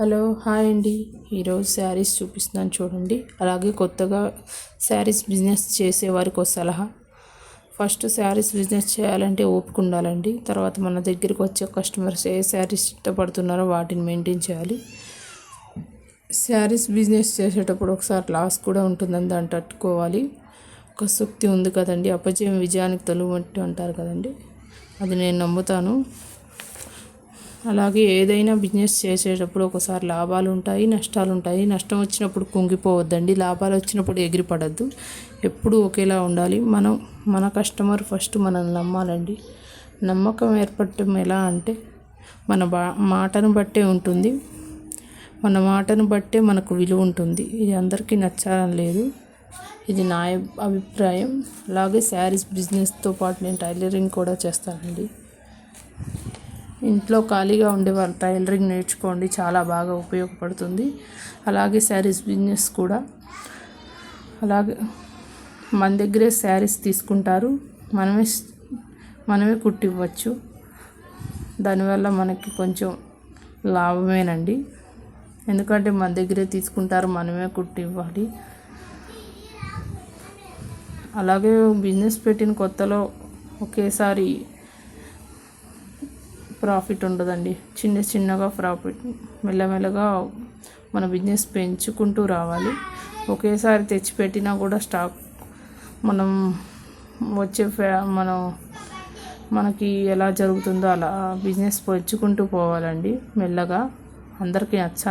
Hello hi అండి. ఈరోజు శారీస్ చూపిస్తున్నాను చూడండి. అలాగే కొత్తగా శారీస్ బిజినెస్ చేసే వారికి ఒక సలహా. ఫస్ట్ శారీస్ బిజినెస్ చేయాలంటే ఓపిక ఉండాలండి. తర్వాత మన దగ్గరికి వచ్చే కస్టమర్స్ ఏ శారీస్ ఇష్టపడుతున్నారో వాటిని మెయింటైన్ చేయాలి. శారీస్ బిజినెస్ చేసేటప్పుడు ఒకసారి లాస్ కూడా ఉంటుందని దాన్ని తట్టుకోవాలి. ఒక సూక్తి ఉంది కదండి, అపజయం విజయానికి తొలువంటి అంటారు కదండి. అది నేను నమ్ముతాను. అలాగే ఏదైనా బిజినెస్ చేసేటప్పుడు ఒకసారి లాభాలు ఉంటాయి, నష్టాలు ఉంటాయి. నష్టం వచ్చినప్పుడు కుంగిపోవద్దండి, లాభాలు వచ్చినప్పుడు ఎగిరిపడద్దు. ఎప్పుడూ ఒకేలా ఉండాలి. మన కస్టమర్ ఫస్ట్ మనల్ని నమ్మాలండి. నమ్మకం ఏర్పడటం ఎలా అంటే మన మాటను బట్టే ఉంటుంది. మన మాటను బట్టే మనకు విలువ ఉంటుంది. ఇది అందరికీ నచ్చాలని లేదు, ఇది నా అభిప్రాయం. అలాగే శారీస్ బిజినెస్తో పాటు నేను టైలరింగ్ కూడా చేస్తానండి. ఇంట్లో ఖాళీగా ఉండేవాళ్ళు టైలరింగ్ నేర్చుకోండి, చాలా బాగా ఉపయోగపడుతుంది. అలాగే శారీస్ బిజినెస్ కూడా. అలాగే మన దగ్గరే శారీస్ తీసుకుంటారు, మనమే కుట్టివ్వచ్చు. దానివల్ల మనకి కొంచెం లాభమేనండి. ఎందుకంటే మన దగ్గరే తీసుకుంటారు, మనమే కుట్టివ్వాలి. అలాగే బిజినెస్ పెట్టిన కొత్తలో ఒకేసారి ప్రాఫిట్ ఉండదండి. చిన్నగా ప్రాఫిట్, మెల్లమెల్లగా మన బిజినెస్ పెంచుకుంటూ రావాలి. ఒకేసారి తెచ్చిపెట్టినా కూడా స్టాక్ మనం వచ్చే మనకి ఎలా జరుగుతుందో అలా బిజినెస్ పెంచుకుంటూ పోవాలండి మెల్లగా. అందరికీ నచ్చాలి.